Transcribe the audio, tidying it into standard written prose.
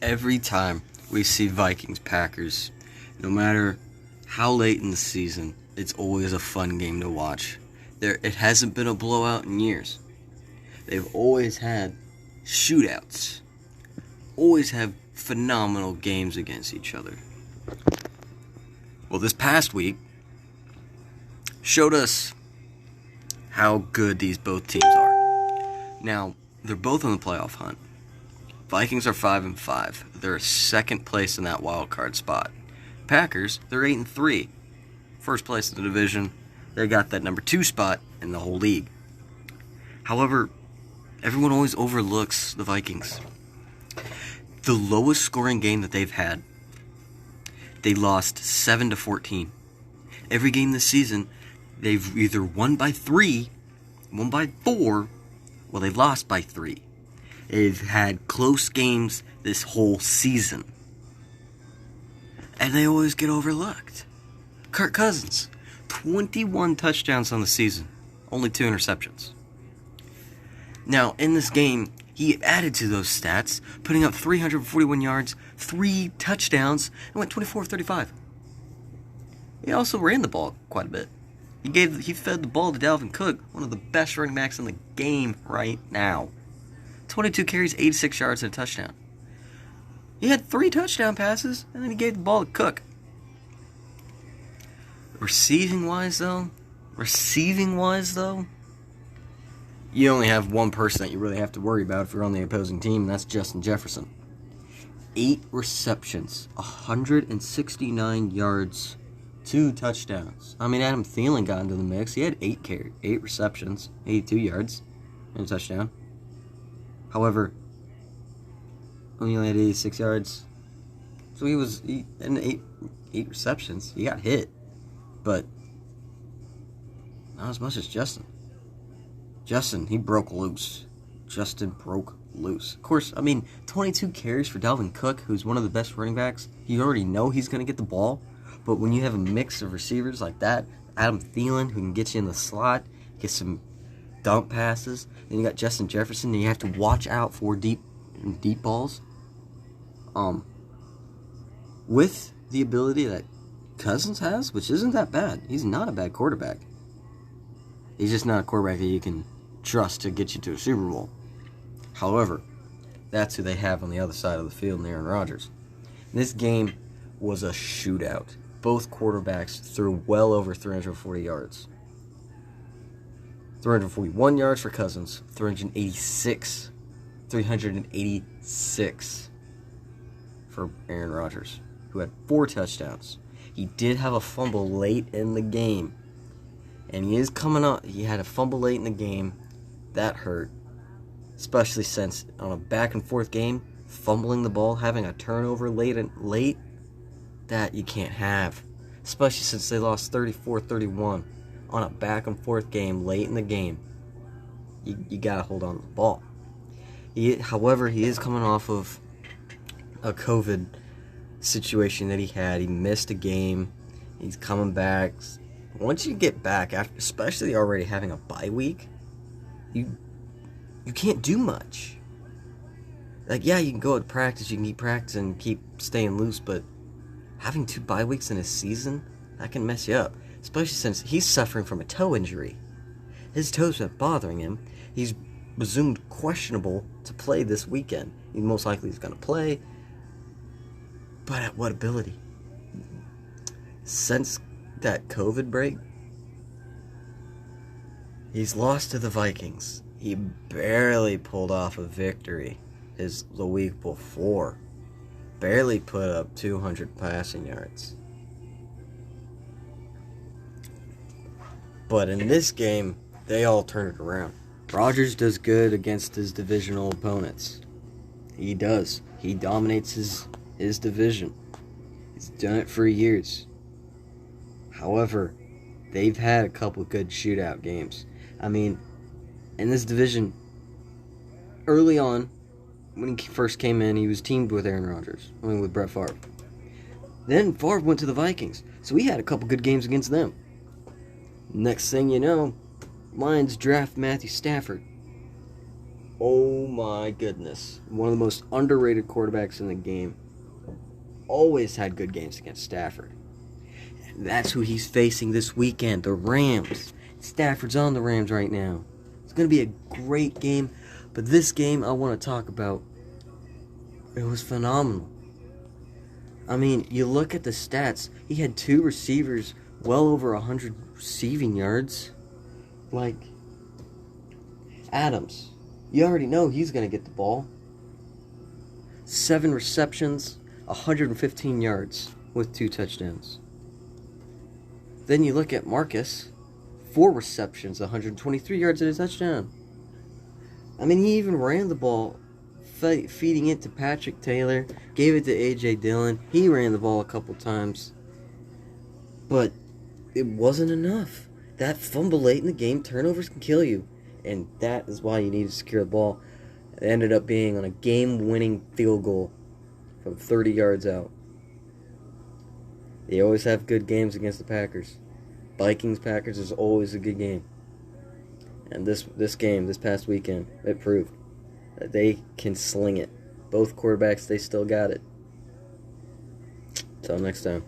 Every time we see Vikings Packers, no matter how late in the season, it's always a fun game to watch. It hasn't been a blowout in years. They've always had shootouts. Always have phenomenal games against each other. Well, this past week showed us how good these both teams are. Now, they're both in the playoff hunt. Vikings are 5-5. They're second place in that wild card spot. Packers, they're 8-3. First place in the division. They got that number 2 spot in the whole league. However, everyone always overlooks the Vikings. The lowest scoring game that they've had, they lost 7-14. Every game this season, they've either won by 3, won by 4, well, they've lost by 3. They've had close games this whole season. And they always get overlooked. Kirk Cousins, 21 touchdowns on the season, only 2 interceptions. Now, in this game, he added to those stats, putting up 341 yards, 3 touchdowns, and went 24 of 35. He also ran the ball quite a bit. He fed the ball to Dalvin Cook, one of the best running backs in the game right now. 22 carries, 86 yards, and a touchdown. He had 3 touchdown passes, and then he gave the ball to Cook. Receiving-wise, though, you only have one person that you really have to worry about if you're on the opposing team, and that's Justin Jefferson. 8 receptions, 169 yards, 2 touchdowns. I mean, Adam Thielen got into the mix. He had 8 receptions, 82 yards, and a touchdown. However, he only had 86 yards. So he had 8 receptions. He got hit. But not as much as Justin. Justin, he broke loose. Justin broke loose. Of course, I mean, 22 carries for Dalvin Cook, who's one of the best running backs. You already know he's going to get the ball. But when you have a mix of receivers like that, Adam Thielen, who can get you in the slot, get some dump passes, then you got Justin Jefferson, and you have to watch out for deep balls. With the ability that Cousins has, which isn't that bad. He's not a bad quarterback. He's just not a quarterback that you can trust to get you to a Super Bowl. However, that's who they have on the other side of the field in Aaron Rodgers. This game was a shootout. Both quarterbacks threw well over 340 yards. 341 yards for Cousins, 386 for Aaron Rodgers, who had 4 touchdowns. He did have a fumble late in the game, and he is coming up. He had a fumble late in the game. That hurt, especially since on a back-and-forth game, fumbling the ball, having a turnover late, that you can't have, especially since they lost 34-31 on a back-and-forth game late in the game. You got to hold on to the ball. However, he is coming off of a COVID situation that he had. He missed a game. He's coming back. Once you get back, especially already having a bye week, you can't do much. Like, yeah, you can go to practice, you can keep practicing and keep staying loose, but having 2 bye weeks in a season, that can mess you up. Especially since he's suffering from a toe injury. His toes have been bothering him. He's presumed questionable to play this weekend. He most likely is going to play. But at what ability? Since that COVID break, he's lost to the Vikings. He barely pulled off a victory the week before. Barely put up 200 passing yards. But in this game, they all turned it around. Rodgers does good against his divisional opponents. He does. He dominates his division. He's done it for years. However, they've had a couple good shootout games. I mean, in this division, early on, when he first came in, he was teamed with Aaron Rodgers. With Brett Favre. Then Favre went to the Vikings, so he had a couple good games against them. Next thing you know, Lions draft Matthew Stafford. Oh my goodness. One of the most underrated quarterbacks in the game. Always had good games against Stafford. And that's who he's facing this weekend, the Rams. Stafford's on the Rams right now. It's going to be a great game. But this game I want to talk about, it was phenomenal. I mean, you look at the stats. He had 2 receivers well over 100 receiving yards. Like, Adams, you already know he's going to get the ball. 7 receptions, 115 yards with 2 touchdowns. Then you look at Marcus, 4 receptions, 123 yards and a touchdown. I mean, he even ran the ball, feeding it to Patrick Taylor, gave it to A.J. Dillon. He ran the ball a couple times. But it wasn't enough. That fumble late in the game, turnovers can kill you. And that is why you need to secure the ball. It ended up being on a game-winning field goal from 30 yards out. They always have good games against the Packers. Vikings-Packers is always a good game. And this game, this past weekend, it proved that they can sling it. Both quarterbacks, they still got it. Until next time.